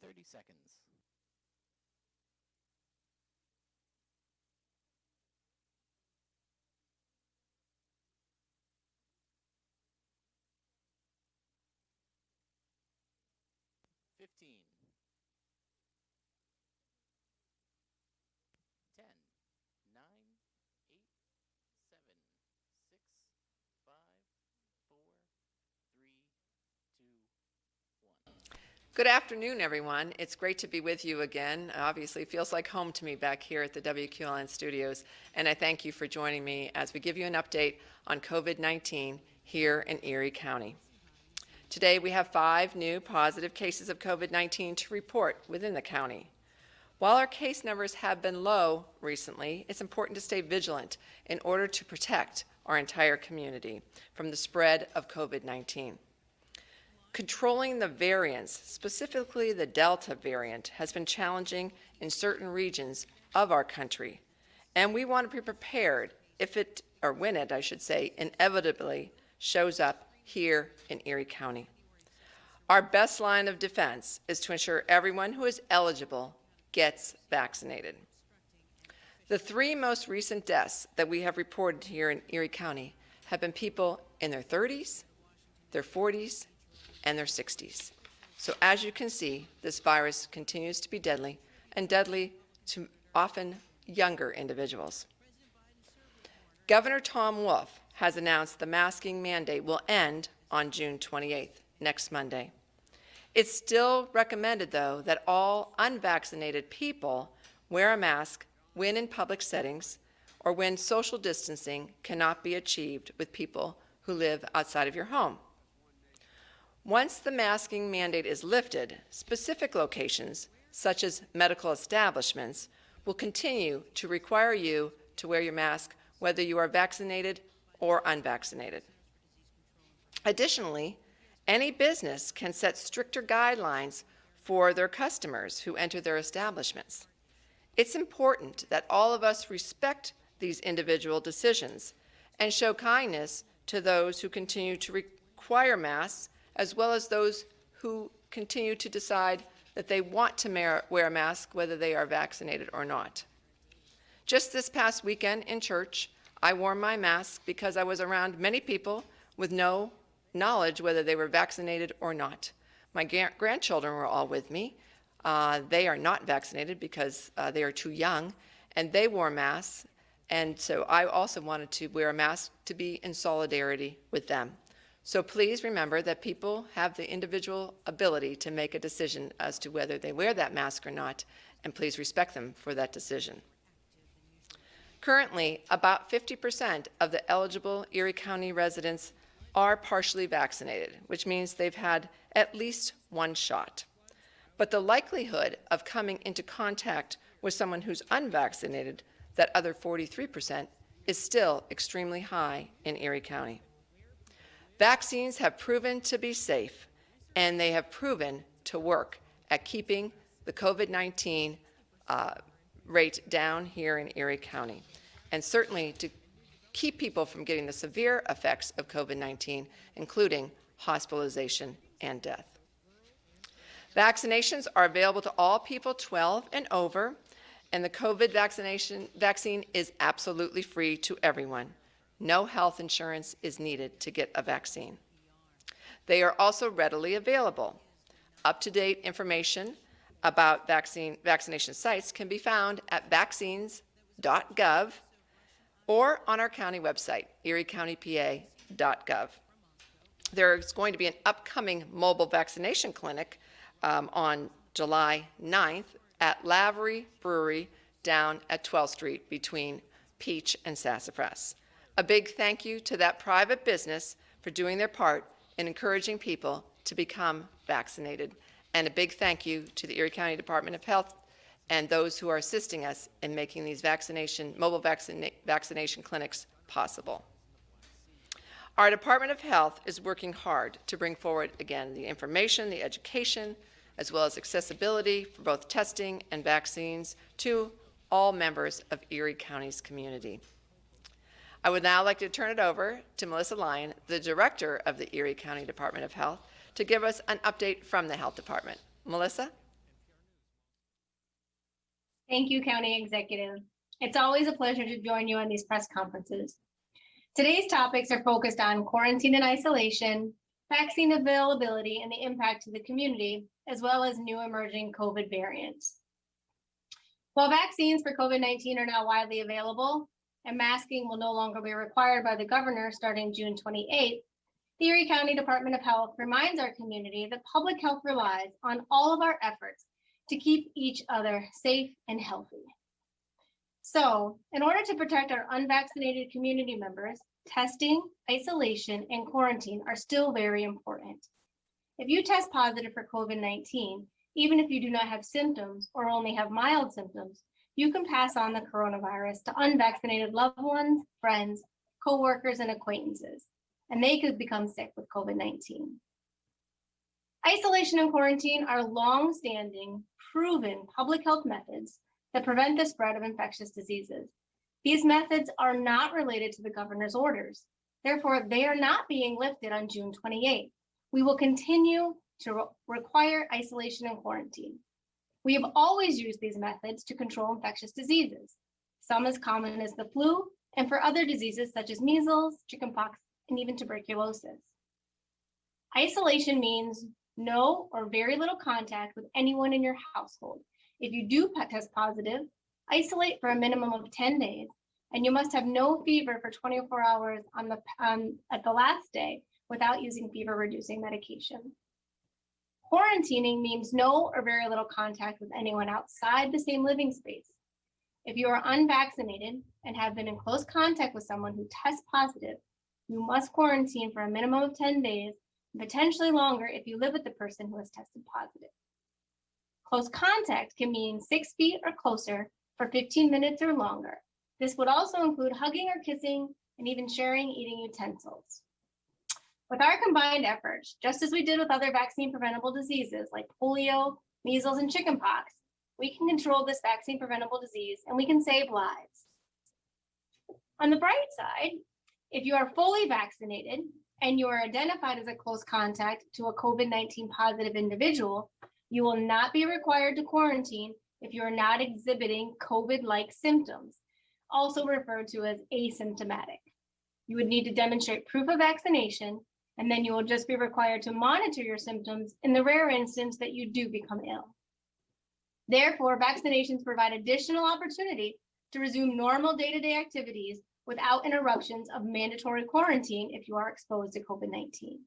30 seconds. Fifteen, 10, 9, 8, 7, 6, 5, 4, 3, 2, 1. Good afternoon, everyone. It's great to be with you again. Obviously, it feels like home to me back here at the WQLN studios, and I thank you for joining me as we give you an update on COVID-19 here in Erie County. Today, we have 5 new positive cases of COVID-19 to report within the county. While our case numbers have been low recently, it's important to stay vigilant in order to protect our entire community from the spread of COVID-19. Controlling the variants, specifically the Delta variant, has been challenging in certain regions of our country, and we want to be prepared if it, or when it, I should say, inevitably shows up here in Erie County. Our best line of defense is to ensure everyone who is eligible gets vaccinated. The 3 most recent deaths that we have reported here in Erie County have been people in their 30s, their 40s, and their 60s. So as you can see, this virus continues to be deadly, and deadly to often younger individuals. Governor Tom Wolf has announced the masking mandate will end on June 28th, next Monday. It's still recommended, though, that all unvaccinated people wear a mask when in public settings or when social distancing cannot be achieved with people who live outside of your home. Once the masking mandate is lifted, specific locations, such as medical establishments, will continue to require you to wear your mask whether you are vaccinated or unvaccinated. Additionally, any business can set stricter guidelines for their customers who enter their establishments. It's important that all of us respect these individual decisions and show kindness to those who continue to require masks, as well as those who continue to decide that they want to wear a mask whether they are vaccinated or not. Just this past weekend in church, I wore my mask because I was around many people with no knowledge whether they were vaccinated or not. My grandchildren were all with me. They are not vaccinated because they are too young, and they wore masks, and so I also wanted to wear a mask to be in solidarity with them. So please remember that people have the individual ability to make a decision as to whether they wear that mask or not, and please respect them for that decision. Currently, about 50% of the eligible Erie County residents are partially vaccinated, which means they've had at least 1 shot. But the likelihood of coming into contact with someone who's unvaccinated, that other 43%, is still extremely high in Erie County. Vaccines have proven to be safe, and they have proven to work at keeping the COVID-19 rate down here in Erie County, and certainly to keep people from getting the severe effects of COVID-19, including hospitalization and death. Vaccinations are available to all people 12 and over, and the COVID vaccine is absolutely free to everyone. No health insurance is needed to get a vaccine. They are also readily available. Up-to-date information about vaccination sites can be found at vaccines.gov or on our county website, eriecountypa.gov. There is going to be an upcoming mobile vaccination clinic on July 9th at Lavery Brewery down at 12th Street between Peach and Sassafras. A big thank you to that private business for doing their part in encouraging people to become vaccinated. And a big thank you to the Erie County Department of Health and those who are assisting us in making these mobile vaccination clinics possible. Our Department of Health is working hard to bring forward, again, the information, the education, as well as accessibility for both testing and vaccines to all members of Erie County's community. I would now like to turn it over to Melissa Lyon, the Director of the Erie County Department of Health, to give us an update from the Health Department. Melissa? Thank you, County Executive. It's always a pleasure to join you on these press conferences. Today's topics are focused on quarantine and isolation, vaccine availability, and the impact to the community, as well as new emerging COVID variants. While vaccines for COVID-19 are now widely available and masking will no longer be required by the governor starting June 28th, the Erie County Department of Health reminds our community that public health relies on all of our efforts to keep each other safe and healthy. So, in order to protect our unvaccinated community members, testing, isolation, and quarantine are still very important. If you test positive for COVID-19, even if you do not have symptoms or only have mild symptoms, you can pass on the coronavirus to unvaccinated loved ones, friends, coworkers, and acquaintances, and they could become sick with COVID-19. Isolation and quarantine are long-standing, proven public health methods that prevent the spread of infectious diseases. These methods are not related to the governor's orders. Therefore, they are not being lifted on June 28th. We will continue to require isolation and quarantine. We have always used these methods to control infectious diseases, some as common as the flu, and for other diseases such as measles, chickenpox, and even tuberculosis. Isolation means no or very little contact with anyone in your household. If you do test positive, isolate for a minimum of 10 days, and you must have no fever for 24 hours at the last day without using fever-reducing medication. Quarantining means no or very little contact with anyone outside the same living space. If you are unvaccinated and have been in close contact with someone who tests positive, you must quarantine for a minimum of 10 days, potentially longer if you live with the person who has tested positive. Close contact can mean 6 feet or closer for 15 minutes or longer. This would also include hugging or kissing and even sharing eating utensils. With our combined efforts, just as we did with other vaccine preventable diseases like polio, measles, and chickenpox, we can control this vaccine preventable disease and we can save lives. On the bright side, if you are fully vaccinated and you are identified as a close contact to a COVID-19 positive individual, you will not be required to quarantine if you are not exhibiting COVID-like symptoms, also referred to as asymptomatic. You would need to demonstrate proof of vaccination, and then you will just be required to monitor your symptoms in the rare instance that you do become ill. Therefore, vaccinations provide additional opportunity to resume normal day-to-day activities without interruptions of mandatory quarantine if you are exposed to COVID-19.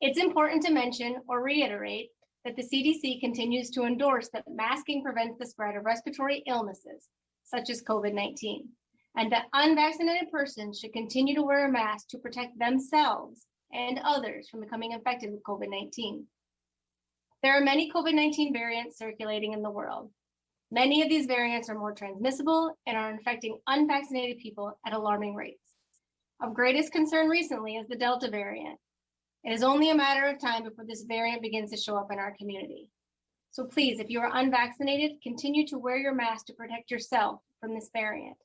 It's important to mention or reiterate that the CDC continues to endorse that masking prevents the spread of respiratory illnesses, such as COVID-19, and that unvaccinated persons should continue to wear a mask to protect themselves and others from becoming infected with COVID-19. There are many COVID-19 variants circulating in the world. Many of these variants are more transmissible and are infecting unvaccinated people at alarming rates. Of greatest concern recently is the Delta variant. It is only a matter of time before this variant begins to show up in our community. So please, if you are unvaccinated, continue to wear your mask to protect yourself from this variant.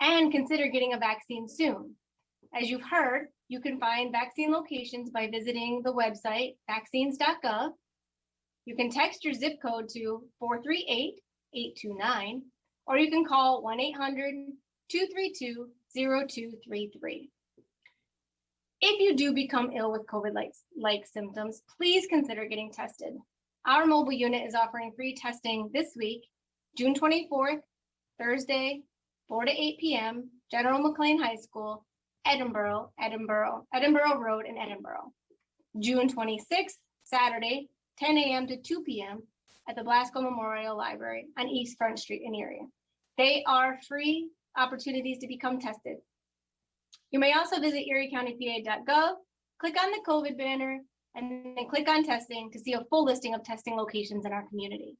And consider getting a vaccine soon. As you've heard, you can find vaccine locations by visiting the website vaccines.gov. You can text your zip code to 438-829, or you can call 1-800-232-0233. If you do become ill with COVID-like symptoms, please consider getting tested. Our mobile unit is offering free testing this week, June 24th, Thursday, 4 to 8 p.m., General McLean High School, Edinboro Road in Edinboro. June 26th, Saturday, 10 a.m. to 2 p.m. at the Blasco Memorial Library on East Front Street in Erie. They are free opportunities to become tested. You may also visit eriecountypa.gov, click on the COVID banner, and then click on testing to see a full listing of testing locations in our community.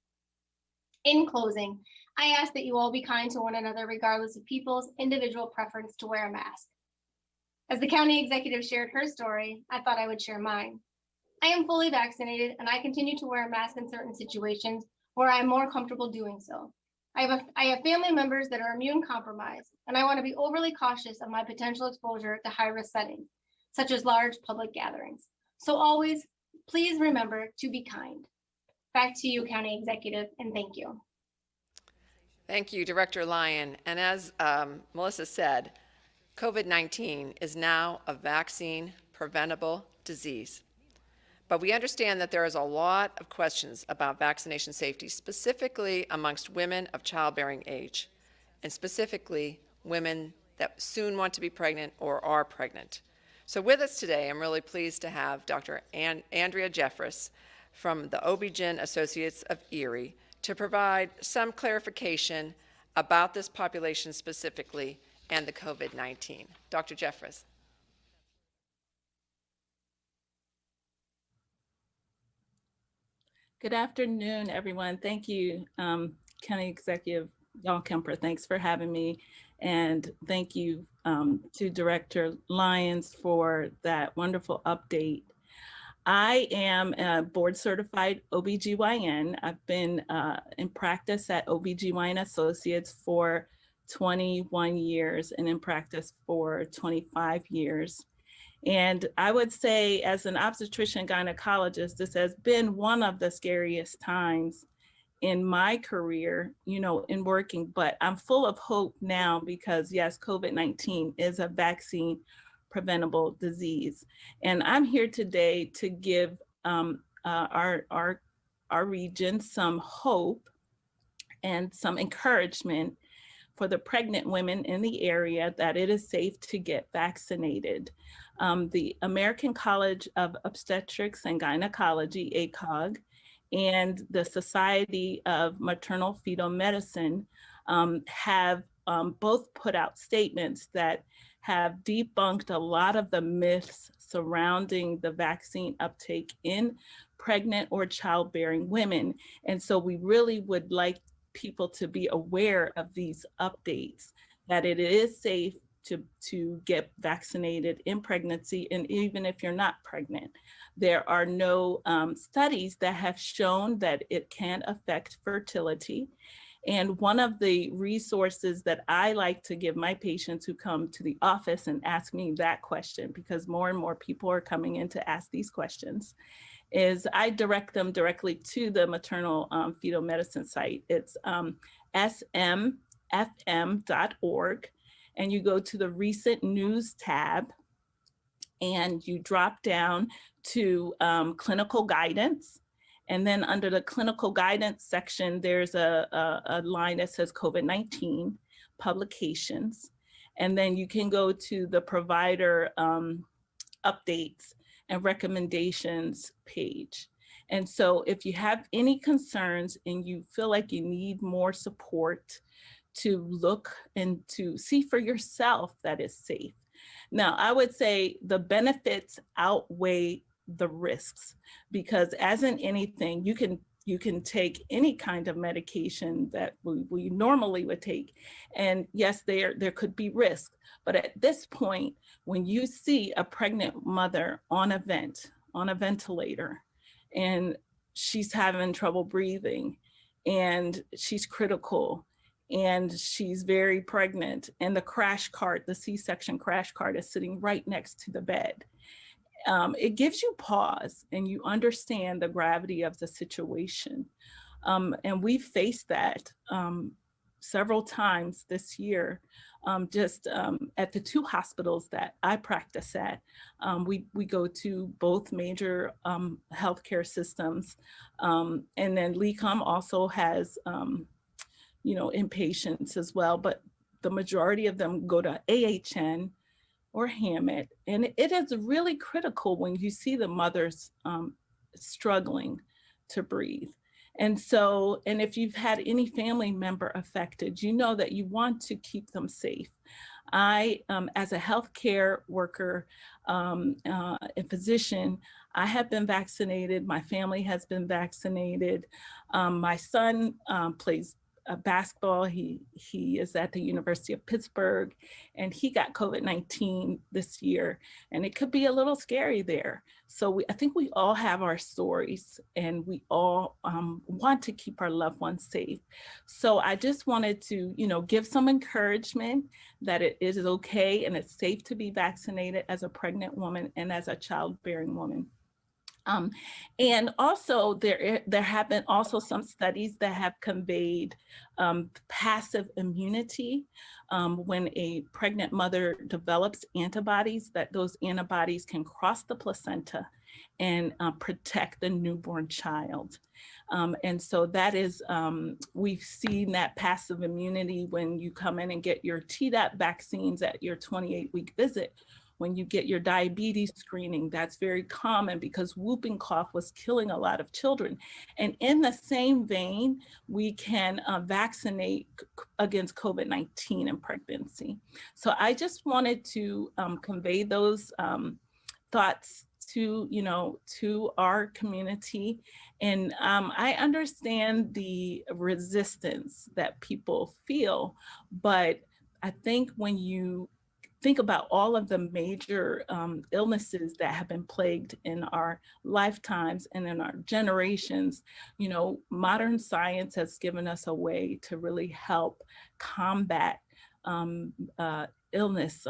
In closing, I ask that you all be kind to one another regardless of people's individual preference to wear a mask. As the county executive shared her story, I thought I would share mine. I am fully vaccinated and I continue to wear a mask in certain situations where I'm more comfortable doing so. I have family members that are immune compromised, and I want to be overly cautious of my potential exposure to high-risk settings, such as large public gatherings. So always, please remember to be kind. Back to you, County Executive, and thank you. Thank you, Director Lyon. And as Melissa said, COVID-19 is now a vaccine preventable disease. But we understand that there is a lot of questions about vaccination safety, specifically amongst women of childbearing age, and specifically women that soon want to be pregnant or are pregnant. So with us today, I'm really pleased to have Dr. Andrea Jeffress from the OB-GYN Associates of Erie to provide some clarification about this population specifically and the COVID-19. Dr. Jeffress. Good afternoon, everyone. Thank you, County Executive Dahlkemper. Thanks for having me. And thank you to Director Lyons for that wonderful update. I am a board certified OBGYN. I've been in practice at OBGYN Associates for 21 years and in practice for 25 years. And I would say, as an obstetrician gynecologist, this has been one of the scariest times in my career, in working, but I'm full of hope now because yes, COVID-19 is a vaccine preventable disease. And I'm here today to give our region some hope and some encouragement for the pregnant women in the area that it is safe to get vaccinated. The American College of Obstetrics and Gynecology, ACOG, and the Society of Maternal Fetal Medicine have both put out statements that have debunked a lot of the myths surrounding the vaccine uptake in pregnant or childbearing women. And so we really would like people to be aware of these updates, that it is safe to get vaccinated in pregnancy, and even if you're not pregnant. There are no studies that have shown that it can affect fertility. And one of the resources that I like to give my patients who come to the office and ask me that question, because more and more people are coming in to ask these questions, is I direct them directly to the maternal fetal medicine site. It's smfm.org. And you go to the recent news tab and you drop down to clinical guidance. And then under the clinical guidance section, there's a line that says COVID-19 publications. And then you can go to the provider updates and recommendations page. And so if you have any concerns and you feel like you need more support to look and to see for yourself that it's safe. Now, I would say the benefits outweigh the risks, because as in anything, you can take any kind of medication that we normally would take. And yes, there could be risk. But at this point, when you see a pregnant mother on a ventilator, and she's having trouble breathing, and she's critical, and she's very pregnant, and the crash cart, the C-section crash cart is sitting right next to the bed. It gives you pause and you understand the gravity of the situation. And we faced that several times this year, at the two hospitals that I practice at. We go to both major healthcare systems. And then LECOM also has inpatients as well, but the majority of them go to AHN or Hammett. And it is really critical when you see the mothers struggling to breathe. And so, and if you've had any family member affected, you know that you want to keep them safe. I, as a healthcare worker, a physician, I have been vaccinated. My family has been vaccinated. My son plays basketball. He is at the University of Pittsburgh, and he got COVID-19 this year, and it could be a little scary there. So I think we all have our stories, and we all want to keep our loved ones safe. So I just wanted to, give some encouragement that it is okay and it's safe to be vaccinated as a pregnant woman and as a childbearing woman. Um, and also there have been also some studies that have conveyed passive immunity when a pregnant mother develops antibodies, that those antibodies can cross the placenta and protect the newborn child. And so that is, we've seen that passive immunity when you come in and get your Tdap vaccines at your 28-week visit. When you get your diabetes screening, that's very common because whooping cough was killing a lot of children. And in the same vein, we can vaccinate against COVID-19 in pregnancy. So I just wanted to convey those thoughts to our community. And I understand the resistance that people feel, but I think when you think about all of the major illnesses that have been plagued in our lifetimes and in our generations, modern science has given us a way to really help combat illness,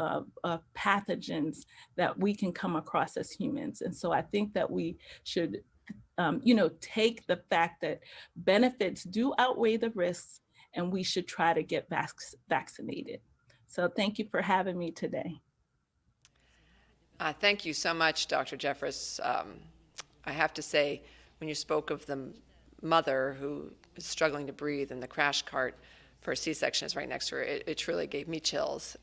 pathogens that we can come across as humans. And so I think that we should, take the fact that benefits do outweigh the risks, and we should try to get vaccinated. So thank you for having me today. Thank you so much, Dr. Jeffress. I have to say, when you spoke of the mother who is struggling to breathe and the crash cart for a C-section is right next to her, it truly gave me chills.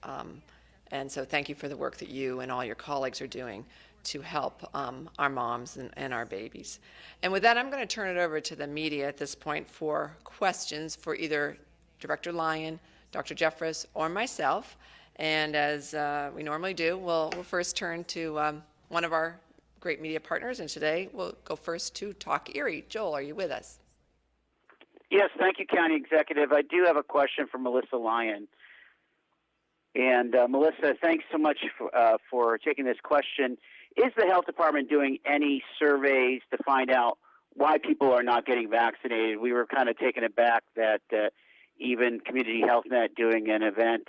And so thank you for the work that you and all your colleagues are doing to help our moms and our babies. And with that, I'm going to turn it over to the media at this point for questions for either Director Lyon, Dr. Jeffress, or myself. And as we normally do, we'll first turn to one of our great media partners, and today we'll go first to Talk Erie. Joel, are you with us? Yes, thank you, County Executive. I do have a question for Melissa Lyon. And Melissa, thanks so much for taking this question. Is the health department doing any surveys to find out why people are not getting vaccinated? We were kind of taken aback that even Community Health Net doing an event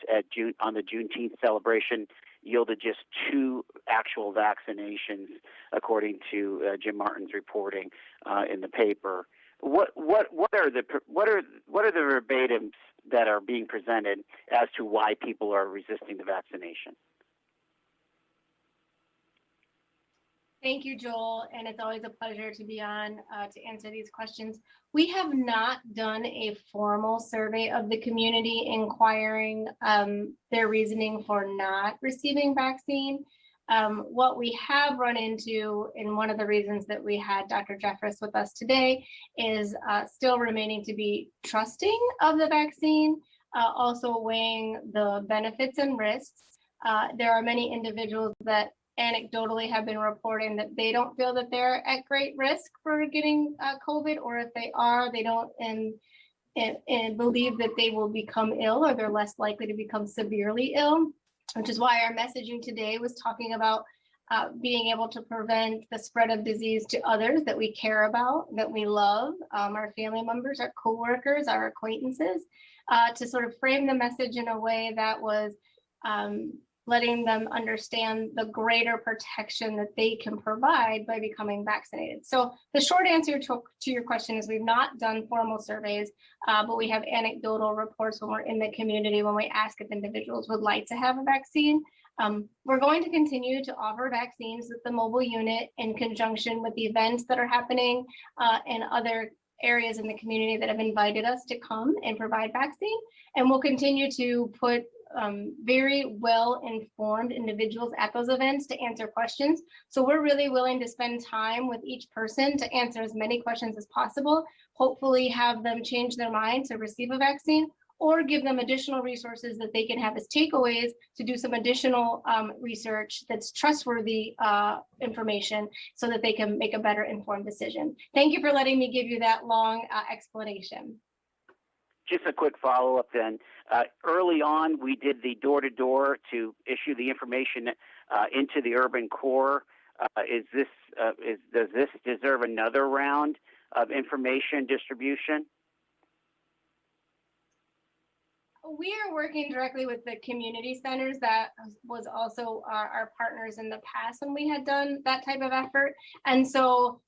on the Juneteenth celebration yielded just 2 actual vaccinations, according to Jim Martin's reporting in the paper. What are the verbatims that are being presented as to why people are resisting the vaccination? Thank you, Joel, and it's always a pleasure to be on to answer these questions. We have not done a formal survey of the community inquiring their reasoning for not receiving vaccine. What we have run into, and one of the reasons that we had Dr. Jeffress with us today, is still remaining to be trusting of the vaccine, also weighing the benefits and risks. There are many individuals that anecdotally have been reporting that they don't feel that they're at great risk for getting COVID, or if they are, they don't and believe that they will become ill, or they're less likely to become severely ill, which is why our messaging today was talking about being able to prevent the spread of disease to others that we care about, that we love, our family members, our coworkers, our acquaintances, to sort of frame the message in a way that was letting them understand the greater protection that they can provide by becoming vaccinated. So the short answer to your question is we've not done formal surveys, but we have anecdotal reports when we're in the community, when we ask if individuals would like to have a vaccine. We're going to continue to offer vaccines with the mobile unit in conjunction with the events that are happening and other areas in the community that have invited us to come and provide vaccine. And we'll continue to put very well-informed individuals at those events to answer questions. So we're really willing to spend time with each person to answer as many questions as possible, hopefully have them change their mind to receive a vaccine, or give them additional resources that they can have as takeaways to do some additional research that's trustworthy information so that they can make a better informed decision. Thank you for letting me give you that long explanation. Just a quick follow-up then. Early on, we did the door-to-door to issue the information into the urban core. Does this deserve another round of information distribution? We are working directly with the community centers. That was also our partners in the past when we had done that type of effort. And so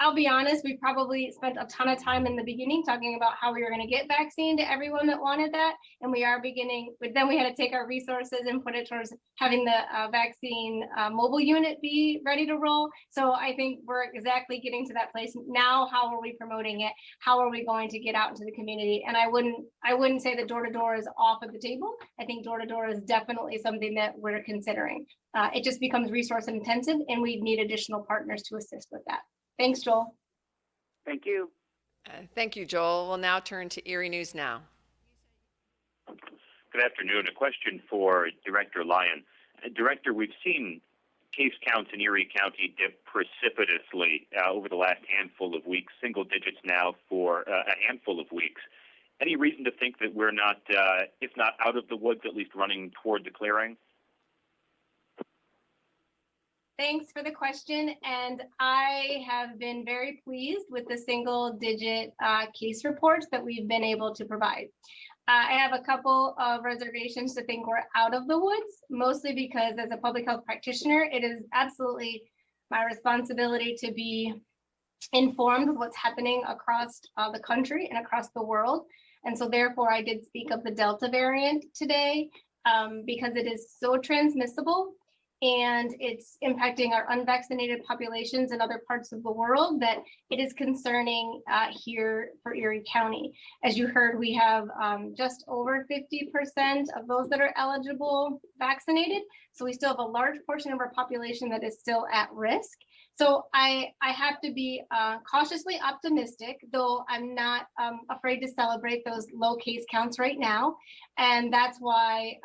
I'll be honest, we probably spent a ton of time in the beginning talking about how we were going to get vaccine to everyone that wanted that. And we are beginning, but then we had to take our resources and put it towards having the vaccine mobile unit be ready to roll. So I think we're exactly getting to that place now. How are we promoting it? How are we going to get out into the community? And I wouldn't say that door to door is off of the table. I think door to door is definitely something that we're considering. It just becomes resource intensive, and we need additional partners to assist with that. Thanks, Joel. Thank you. Thank you, Joel. We'll now turn to Erie News Now. Good afternoon. A question for Director Lyon. Director, we've seen case counts in Erie County dip precipitously over the last handful of weeks, single digits now for a handful of weeks. Any reason to think that we're not, if not out of the woods, at least running toward the clearing? Thanks for the question. And I have been very pleased with the single digit case reports that we've been able to provide. I have a couple of reservations to think we're out of the woods, mostly because as a public health practitioner, it is absolutely my responsibility to be informed of what's happening across the country and across the world. And so therefore I did speak of the Delta variant today because it is so transmissible and it's impacting our unvaccinated populations in other parts of the world that it is concerning here for Erie County. As you heard, we have just over 50% of those that are eligible vaccinated. So we still have a large portion of our population that is still at risk. So I have to be cautiously optimistic, though I'm not afraid to celebrate those low case counts right now. And that's why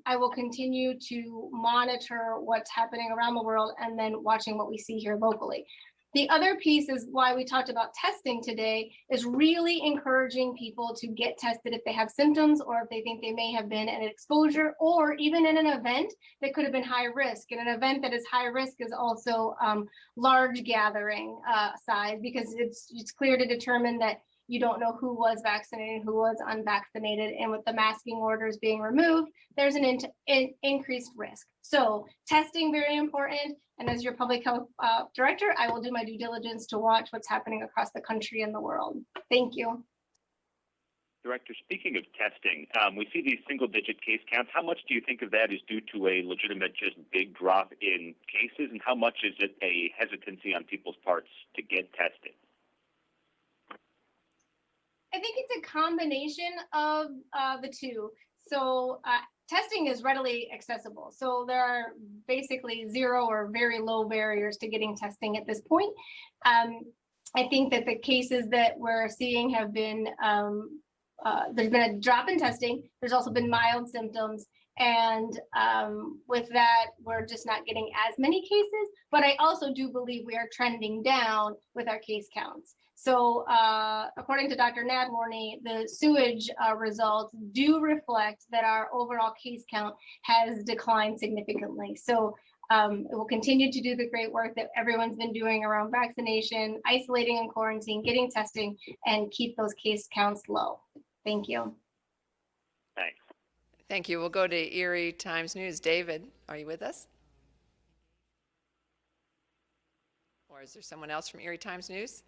I will continue to monitor what's happening around the world and then watching what we see here locally. The other piece is why we talked about testing today is really encouraging people to get tested if they have symptoms or if they think they may have been at exposure or even in an event that could have been high risk. And an event that is high risk is also large gathering size because it's clear to determine that you don't know who was vaccinated, who was unvaccinated, and with the masking orders being removed, there's an increased risk. So testing, very important. And as your public health director, I will do my due diligence to watch what's happening across the country and the world. Thank you. Director, speaking of testing, we see these single-digit case counts. How much do you think of that is due to a legitimate, just big drop in cases, and how much is it a hesitancy on people's parts to get tested? I think it's a combination of the two. So testing is readily accessible. So there are basically zero or very low barriers to getting testing at this point. I think that the cases that we're seeing have been, there's been a drop in testing. There's also been mild symptoms. And with that, we're just not getting as many cases. But I also do believe we are trending down with our case counts. So according to Dr. Nadworny, the sewage results do reflect that our overall case count has declined significantly. So it will continue to do the great work that everyone's been doing around vaccination, isolating and quarantine, getting testing, and keep those case counts low. Thank you. Thanks. Thank you. We'll go to Erie Times News. David, are you with us? Or is there someone else from Erie Times News?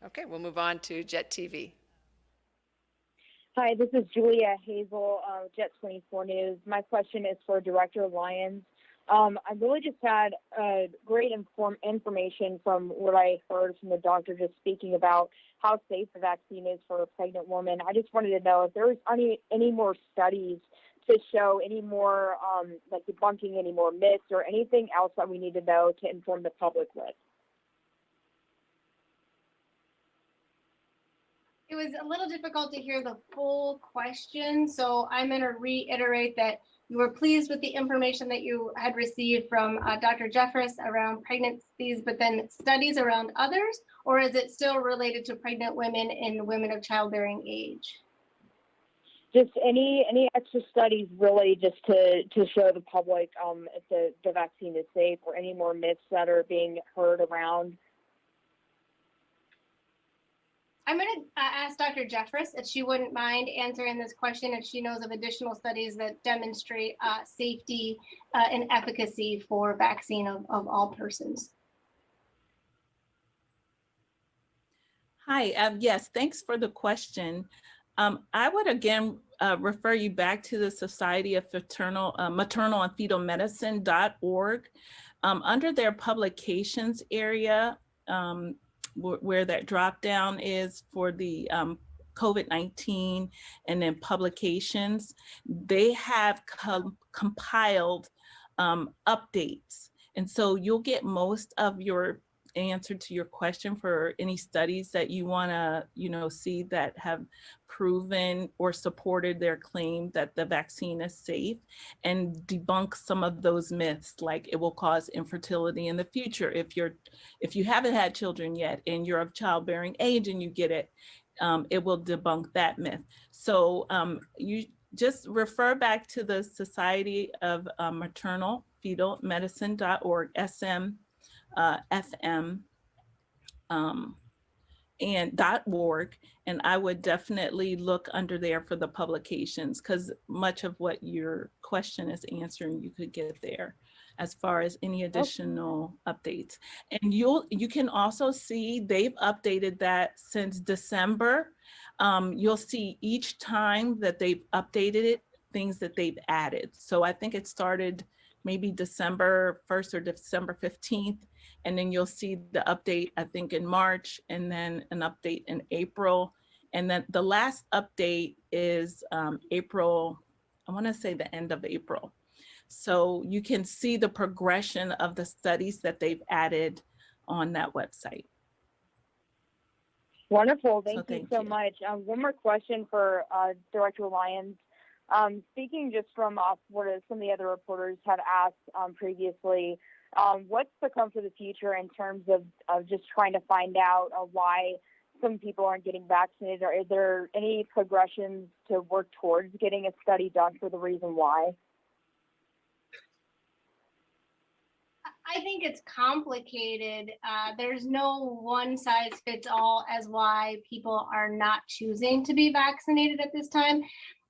Okay, we'll move on to Jet TV. Hi, this is Julia Hazel of Jet 24 News. My question is for Director Lyons. I really just had great information from what I heard from the doctor just speaking about how safe the vaccine is for a pregnant woman. I just wanted to know if there was any more studies to show any more, like debunking any more myths or anything else that we need to know to inform the public with. It was a little difficult to hear the full question, so I'm going to reiterate that you were pleased with the information that you had received from Dr. Jeffress around pregnancies, but then studies around others, or is it still related to pregnant women and women of childbearing age? Just any extra studies really just to show the public if the vaccine is safe or any more myths that are being heard around. I'm going to ask Dr. Jeffress if she wouldn't mind answering this question if she knows of additional studies that demonstrate safety and efficacy for vaccine of all persons. Hi, yes, thanks for the question. I would again refer you back to the Society of Maternal and Fetal Medicine.org. Under their publications area, where that drop down is for the COVID-19 and then publications, they have compiled updates. And so you'll get most of your answer to your question for any studies that you want to see that have proven or supported their claim that the vaccine is safe, and debunk some of those myths, like it will cause infertility in the future if you haven't had children yet and you're of childbearing age and you get it. It will debunk that myth. So you just refer back to the Society of Maternal Fetal Medicine.org, FM, and .org, and I would definitely look under there for the publications, because much of what your question is answering you could get there as far as any additional updates. And you can also see they've updated that since December. You'll see each time that they've updated it, things that they've added. So I think it started maybe December 1st or December 15th. And then you'll see the update, I think, in March, and then an update in April. And then the last update is April, I want to say the end of April. So you can see the progression of the studies that they've added on that website. Wonderful. Thank you so much. One more question for Director Lyons. Speaking just from what some of the other reporters had asked previously, what's the come for the future in terms of just trying to find out why some people aren't getting vaccinated? Or is there any progressions to work towards getting a study done for the reason why? I think it's complicated. There's no one size fits all as why people are not choosing to be vaccinated at this time.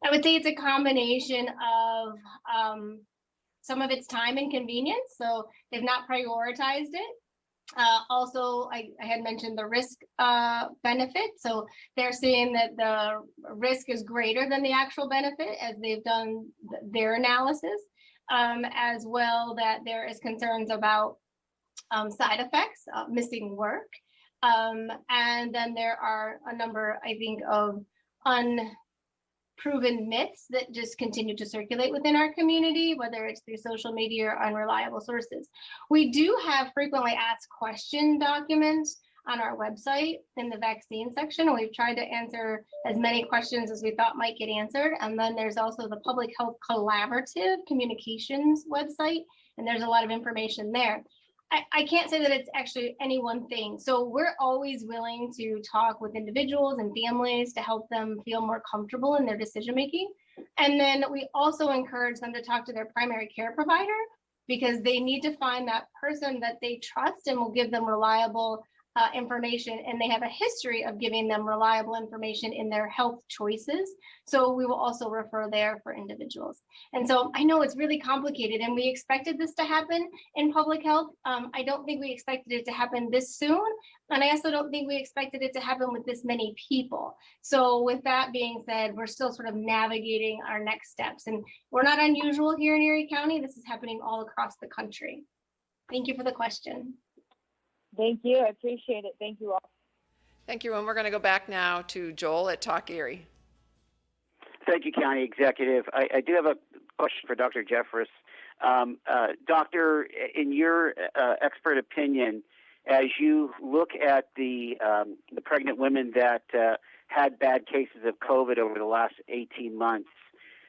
I would say it's a combination of some of it's time and convenience. So they've not prioritized it. Also, I had mentioned the risk benefit. So they're seeing that the risk is greater than the actual benefit as they've done their analysis. As well, that there is concerns about side effects, missing work. And then there are a number, I think, of unproven myths that just continue to circulate within our community, whether it's through social media or unreliable sources. We do have frequently asked question documents on our website in the vaccine section. We've tried to answer as many questions as we thought might get answered. And then there's also the Public Health Collaborative Communications website, and there's a lot of information there. I can't say that it's actually any one thing. So we're always willing to talk with individuals and families to help them feel more comfortable in their decision-making. And then we also encourage them to talk to their primary care provider, because they need to find that person that they trust and will give them reliable information, and they have a history of giving them reliable information in their health choices. So we will also refer there for individuals. And so I know it's really complicated, and we expected this to happen in public health. I don't think we expected it to happen this soon. And I also don't think we expected it to happen with this many people. So with that being said, we're still sort of navigating our next steps. And we're not unusual here in Erie County. This is happening all across the country. Thank you for the question. Thank you. I appreciate it. Thank you all. Thank you. And we're going to go back now to Joel at Talk Erie. Thank you, County Executive. I do have a question for Dr. Jeffress. Doctor, in your expert opinion, as you look at the pregnant women that had bad cases of COVID over the last 18 months,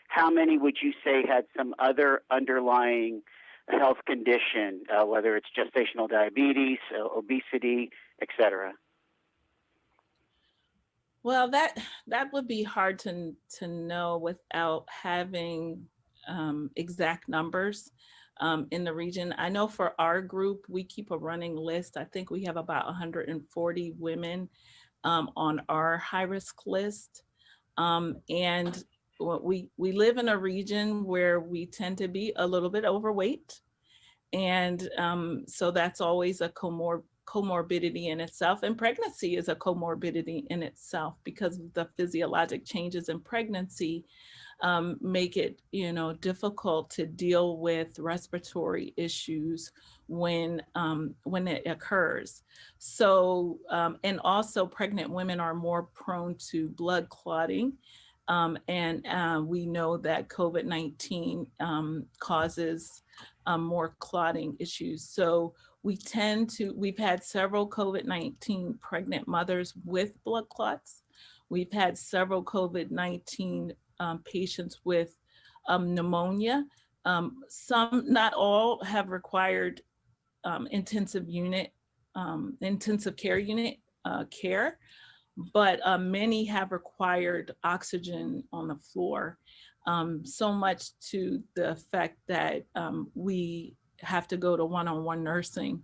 how many would you say had some other underlying health condition, whether it's gestational diabetes, obesity, et cetera? Well, that would be hard to know without having exact numbers in the region. I know for our group, we keep a running list. I think we have about 140 women on our high-risk list. And we live in a region where we tend to be a little bit overweight. And so that's always a comorbidity in itself. And pregnancy is a comorbidity in itself because of the physiologic changes in pregnancy make it, difficult to deal with respiratory issues when it occurs. So, and also pregnant women are more prone to blood clotting. And we know that COVID-19 causes more clotting issues. So we've had several COVID-19 pregnant mothers with blood clots. We've had several COVID-19 patients with pneumonia. Some, not all, have required intensive care unit care, but many have required oxygen on the floor, so much to the effect that we have to go to one-on-one nursing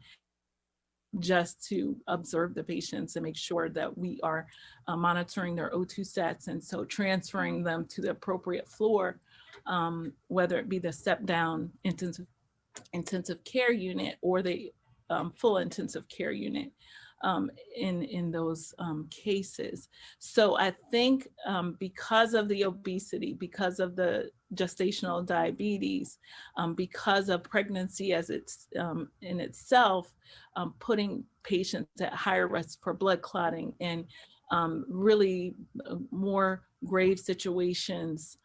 just to observe the patients and make sure that we are monitoring their O2 sats, and so transferring them to the appropriate floor, whether it be the step-down intensive care unit or the full intensive care unit. In those cases. So I think because of the obesity, because of the gestational diabetes, because of pregnancy as it's in itself, putting patients at higher risk for blood clotting and really more grave situations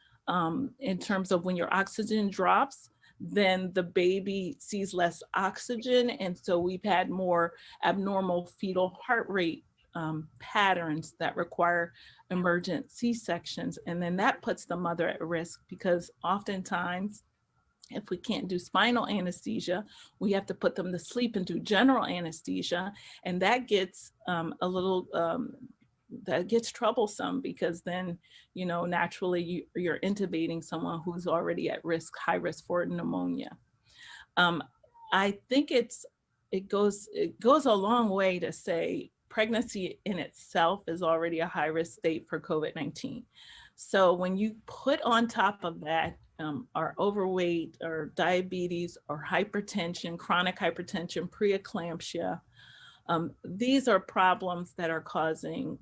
in terms of when your oxygen drops, then the baby sees less oxygen. And so we've had more abnormal fetal heart rate patterns that require emergent C-sections. And then that puts the mother at risk because oftentimes, if we can't do spinal anesthesia, we have to put them to sleep and do general anesthesia. And that gets that gets troublesome because then, naturally you're intubating someone who's already at risk, high risk for pneumonia. I think it goes a long way to say pregnancy in itself is already a high risk state for COVID-19. So when you put on top of that our overweight or diabetes or hypertension, chronic hypertension, preeclampsia, these are problems that are causing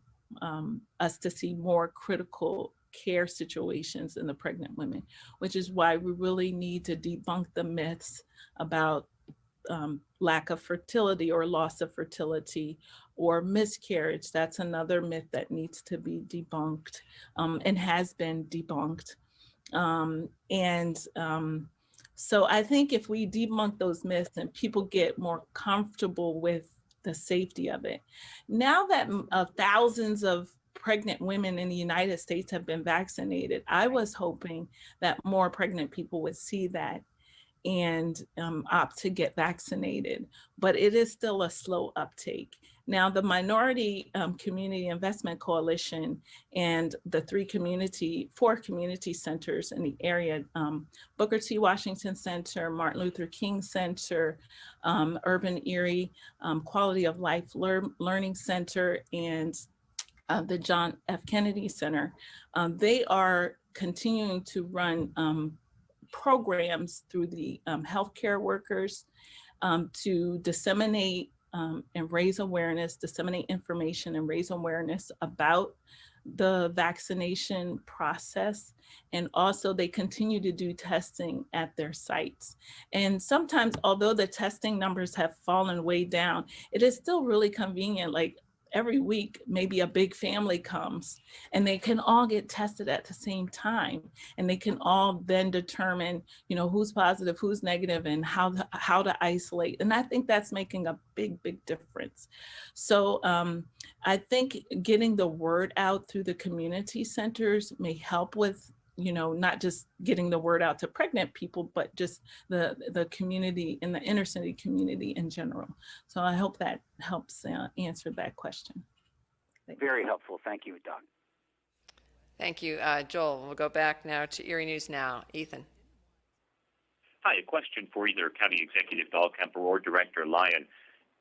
us to see more critical care situations in the pregnant women, which is why we really need to debunk the myths about lack of fertility or loss of fertility or miscarriage. That's another myth that needs to be debunked and has been debunked. So I think if we debunk those myths and people get more comfortable with the safety of it. Now that thousands of pregnant women in the United States have been vaccinated, I was hoping that more pregnant people would see that and opt to get vaccinated, but it is still a slow uptake. Now, the Minority Community Investment Coalition and the four community centers in the area, Booker T. Washington Center, Martin Luther King Center, Urban Erie Quality of Life Learning Center, and the John F. Kennedy Center, they are continuing to run programs through the healthcare workers to disseminate and raise awareness, disseminate information and raise awareness about the vaccination process. And also they continue to do testing at their sites. And sometimes, although the testing numbers have fallen way down, it is still really convenient. Like every week, maybe a big family comes and they can all get tested at the same time. And they can all then determine, who's positive, who's negative, and how to isolate. And I think that's making a big, big difference. So I think getting the word out through the community centers may help with, not just getting the word out to pregnant people, but just the community and the inner city community in general. So I hope that helps answer that question. Very helpful. Thank you, Doc. Thank you, Joel. We'll go back now to Erie News Now. Ethan. Hi, a question for either County Executive Dahlkemper or Director Lyon.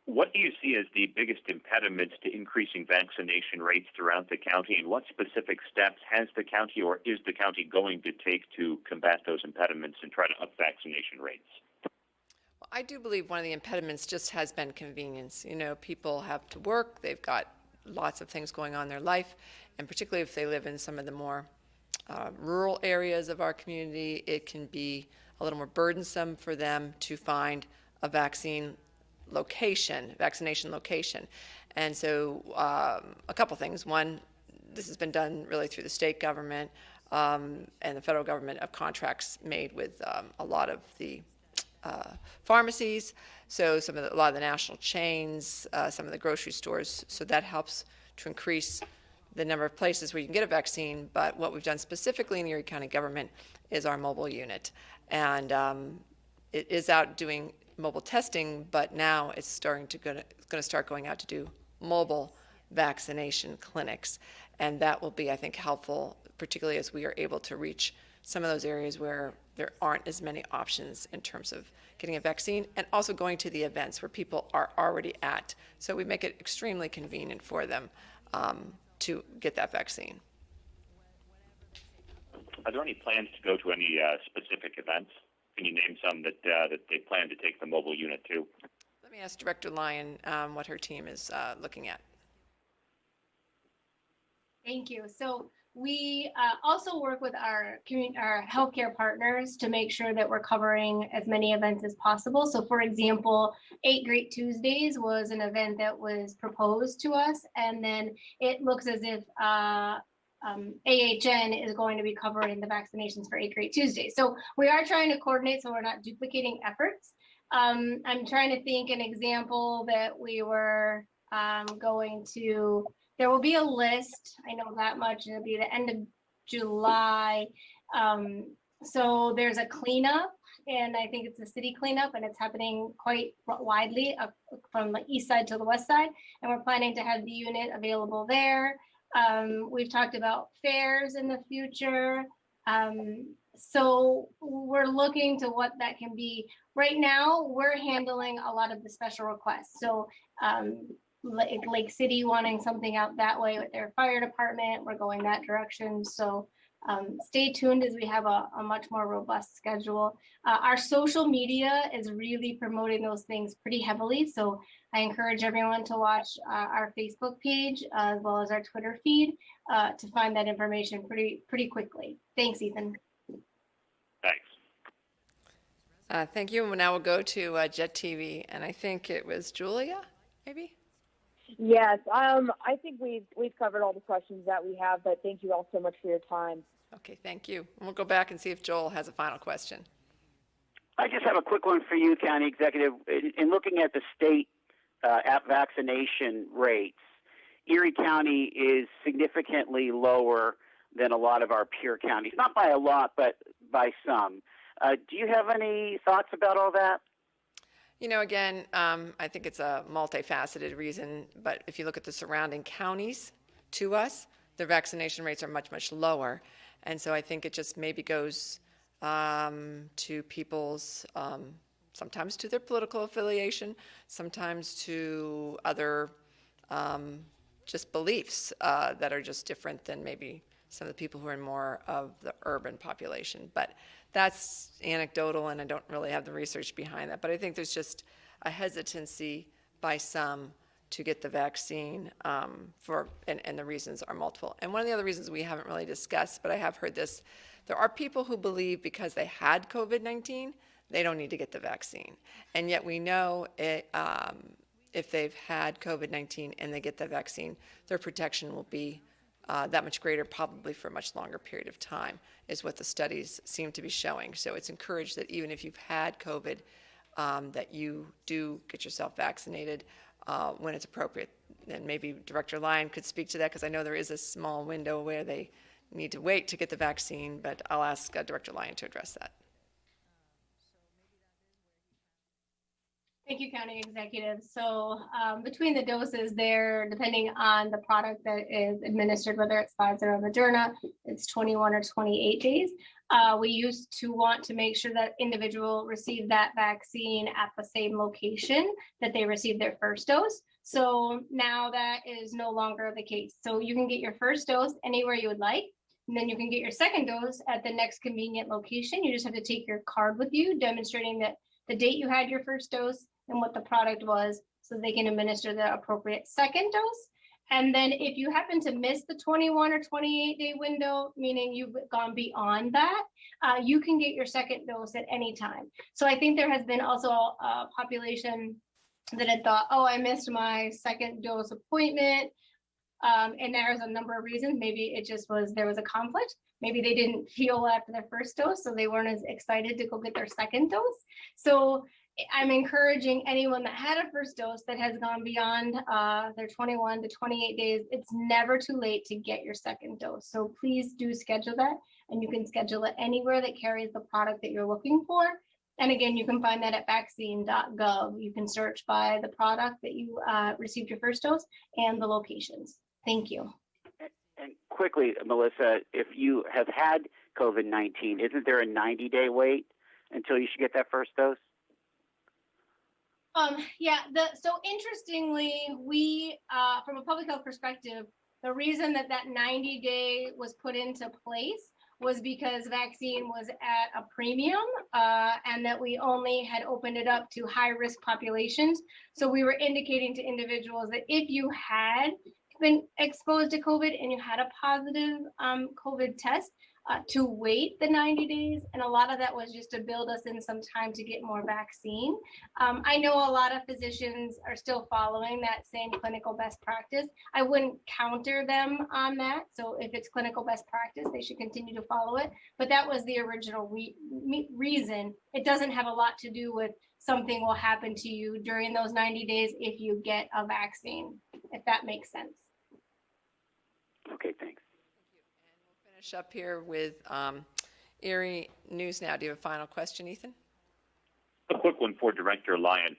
What do you see as the biggest impediments to increasing vaccination rates throughout the county, and what specific steps has the county or is the county going to take to combat those impediments and try to up vaccination rates? Well, I do believe one of the impediments just has been convenience. You know, people have to work, they've got lots of things going on in their life, and particularly if they live in some of the more rural areas of our community, it can be a little more burdensome for them to find a vaccination location. And so a couple things. One, this has been done really through the state government and the federal government of contracts made with a lot of the pharmacies, so a lot of the national chains, some of the grocery stores, so that helps to increase the number of places where you can get a vaccine. But what we've done specifically in the Erie County government is our mobile unit. And it is out doing mobile testing, but now it's going to start going out to do mobile vaccination clinics. And that will be, I think, helpful, particularly as we are able to reach some of those areas where there aren't as many options in terms of getting a vaccine, and also going to the events where people are already at. So we make it extremely convenient for them to get that vaccine. Are there any plans to go to any specific events? Can you name some that they plan to take the mobile unit to? Let me ask Director Lyon what her team is looking at. Thank you. So we also work with our healthcare partners to make sure that we're covering as many events as possible. So for example, 8 Great Tuesdays was an event that was proposed to us, and then it looks as if AHN is going to be covering the vaccinations for 8 Great Tuesdays. So we are trying to coordinate so we're not duplicating efforts. I'm trying to think an example that we were going to. There will be a list, I know that much, it'll be the end of July. So there's a cleanup, and I think it's a city cleanup, and it's happening quite widely from the east side to the west side. And we're planning to have the unit available there. We've talked about fairs in the future. So we're looking to what that can be. Right now, we're handling a lot of the special requests. So Lake City wanting something out that way with their fire department, we're going that direction. So stay tuned as we have a much more robust schedule. Our social media is really promoting those things pretty heavily. So I encourage everyone to watch our Facebook page as well as our Twitter feed to find that information pretty quickly. Thanks, Ethan. Thanks. Thank you. And now we'll go to Jet TV, and I think it was Julia, maybe? Yes, I think we've covered all the questions that we have, but thank you all so much for your time. Okay, thank you. And we'll go back and see if Joel has a final question. I just have a quick one for you, County Executive. In looking at the state vaccination rates, Erie County is significantly lower than a lot of our peer counties. Not by a lot, but by some. Do you have any thoughts about all that? You know, again, I think it's a multifaceted reason, but if you look at the surrounding counties to us, their vaccination rates are much, much lower. And so I think it just maybe goes to people's, sometimes to their political affiliation, sometimes to other just beliefs that are just different than maybe some of the people who are in more of the urban population. But that's anecdotal, and I don't really have the research behind that. But I think there's just a hesitancy by some to get the vaccine and the reasons are multiple. And one of the other reasons we haven't really discussed, but I have heard this, there are people who believe because they had COVID-19, they don't need to get the vaccine. And yet we know if they've had COVID-19 and they get the vaccine, their protection will be that much greater, probably for a much longer period of time, is what the studies seem to be showing. So it's encouraged that even if you've had COVID, that you do get yourself vaccinated when it's appropriate. And maybe Director Lyon could speak to that, because I know there is a small window where they need to wait to get the vaccine, but I'll ask Director Lyon to address that. Thank you, County Executive. So between the doses there, depending on the product that is administered, whether it's Pfizer or Moderna, it's 21 or 28 days. We used to want to make sure that individual received that vaccine at the same location that they received their first dose. So now that is no longer the case. So you can get your first dose anywhere you would like. And then you can get your second dose at the next convenient location. You just have to take your card with you, demonstrating that the date you had your first dose and what the product was, so they can administer the appropriate second dose. And then if you happen to miss the 21 or 28 day window, meaning you've gone beyond that, you can get your second dose at any time. So I think there has been also a population that had thought, oh, I missed my second dose appointment. And there's a number of reasons. Maybe it just was, there was a conflict. Maybe they didn't feel after their first dose, so they weren't as excited to go get their second dose. So I'm encouraging anyone that had a first dose that has gone beyond their 21 to 28 days, it's never too late to get your second dose. So please do schedule that, and you can schedule it anywhere that carries the product that you're looking for. And again, you can find that at vaccine.gov. You can search by the product that you received your first dose and the locations. Thank you. And quickly, Melissa, if you have had COVID-19, isn't there a 90-day wait until you should get that first dose? Yeah, so interestingly, we, from a public health perspective, the reason that 90-day was put into place was because vaccine was at a premium and that we only had opened it up to high-risk populations. So we were indicating to individuals that if you had been exposed to COVID and you had a positive COVID test, to wait the 90 days. And a lot of that was just to build us in some time to get more vaccine. I know a lot of physicians are still following that same clinical best practice. I wouldn't counter them on that. So if it's clinical best practice, they should continue to follow it. But that was the original reason. It doesn't have a lot to do with something will happen to you during those 90 days if you get a vaccine, if that makes sense. Okay, thanks. Finish up here with Erie News Now. Do you have a final question, Ethan? A quick one for Director Lyon.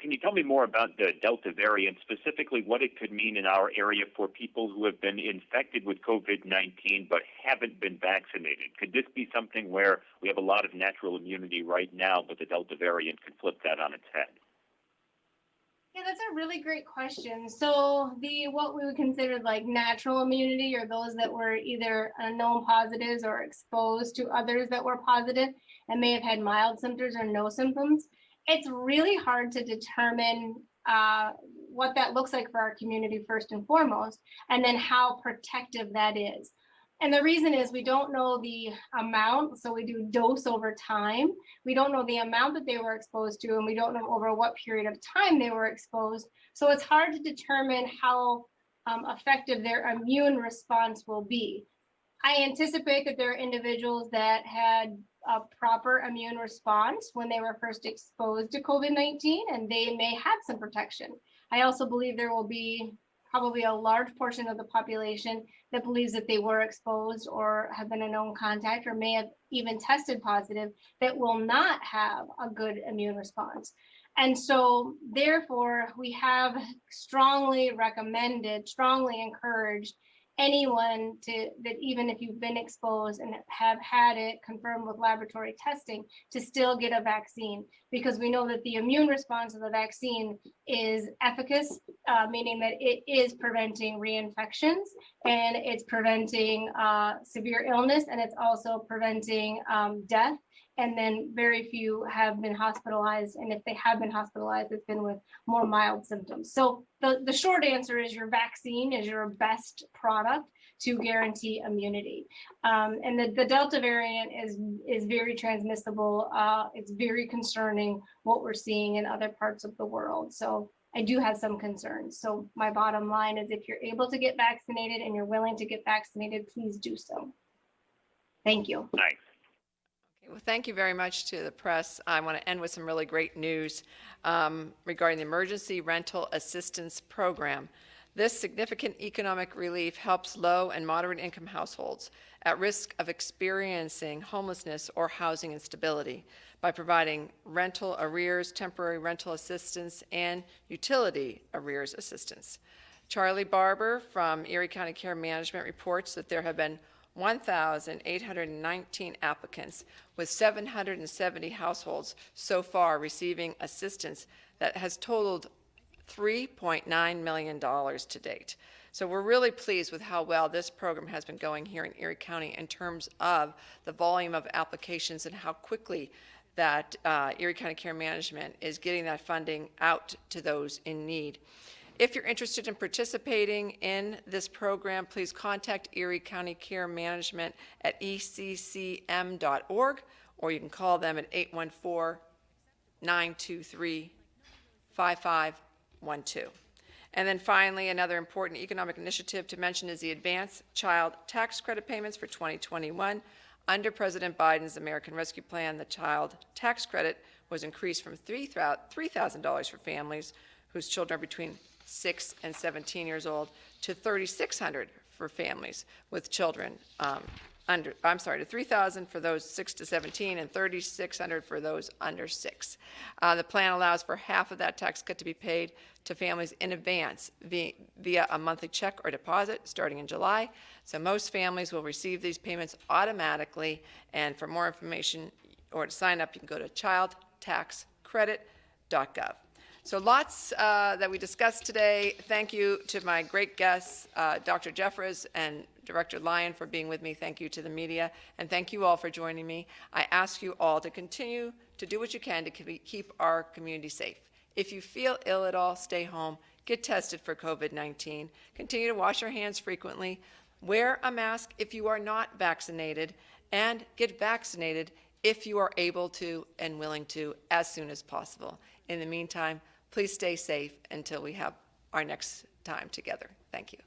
Can you tell me more about the Delta variant, specifically what it could mean in our area for people who have been infected with COVID-19 but haven't been vaccinated? Could this be something where we have a lot of natural immunity right now, but the Delta variant could flip that on its head? Yeah, that's a really great question. So what we would consider like natural immunity, or those that were either known positives or exposed to others that were positive and may have had mild symptoms or no symptoms, it's really hard to determine what that looks like for our community first and foremost, and then how protective that is. And the reason is we don't know the amount, so we do dose over time. We don't know the amount that they were exposed to, and we don't know over what period of time they were exposed. So it's hard to determine how effective their immune response will be. I anticipate that there are individuals that had a proper immune response when they were first exposed to COVID-19, and they may have some protection. I also believe there will be probably a large portion of the population that believes that they were exposed or have been a known contact or may have even tested positive that will not have a good immune response. And so therefore, we have strongly recommended, strongly encouraged anyone that even if you've been exposed and have had it confirmed with laboratory testing, to still get a vaccine, because we know that the immune response of the vaccine is efficacious, meaning that it is preventing reinfections and it's preventing severe illness, and it's also preventing death. And then very few have been hospitalized. And if they have been hospitalized, it's been with more mild symptoms. So the short answer is your vaccine is your best product to guarantee immunity. And the Delta variant is very transmissible. It's very concerning what we're seeing in other parts of the world. So I do have some concerns. So my bottom line is, if you're able to get vaccinated and you're willing to get vaccinated, please do so. Thank you. Thanks. Well, thank you very much to the press. I want to end with some really great news regarding the Emergency Rental Assistance Program. This significant economic relief helps low and moderate income households at risk of experiencing homelessness or housing instability by providing rental arrears, temporary rental assistance, and utility arrears assistance. Charlie Barber from Erie County Care Management reports that there have been 1,819 applicants with 770 households so far receiving assistance that has totaled $3.9 million to date. So we're really pleased with how well this program has been going here in Erie County in terms of the volume of applications and how quickly that Erie County Care Management is getting that funding out to those in need. If you're interested in participating in this program, please contact Erie County Care Management at eccm.org, or you can call them at 814-923-5512. And then finally, another important economic initiative to mention is the Advanced Child Tax Credit payments for 2021. Under President Biden's American Rescue Plan, the child tax credit was increased from $3,000 for families whose children are between 6 and 17 years old to $3,600 for families with children to $3,000 for those 6 to 17 and $3,600 for those under 6. The plan allows for half of that tax cut to be paid to families in advance via a monthly check or deposit starting in July. So most families will receive these payments automatically, and for more information or to sign up, you can go to childtaxcredit.gov. So lots that we discussed today. Thank you to my great guests, Dr. Jeffers and Director Lyon, for being with me. Thank you to the media, and thank you all for joining me. I ask you all to continue to do what you can to keep our community safe. If you feel ill at all, stay home, get tested for COVID-19, continue to wash your hands frequently, wear a mask if you are not vaccinated, and get vaccinated if you are able to and willing to as soon as possible. In the meantime, please stay safe until we have our next time together. Thank you.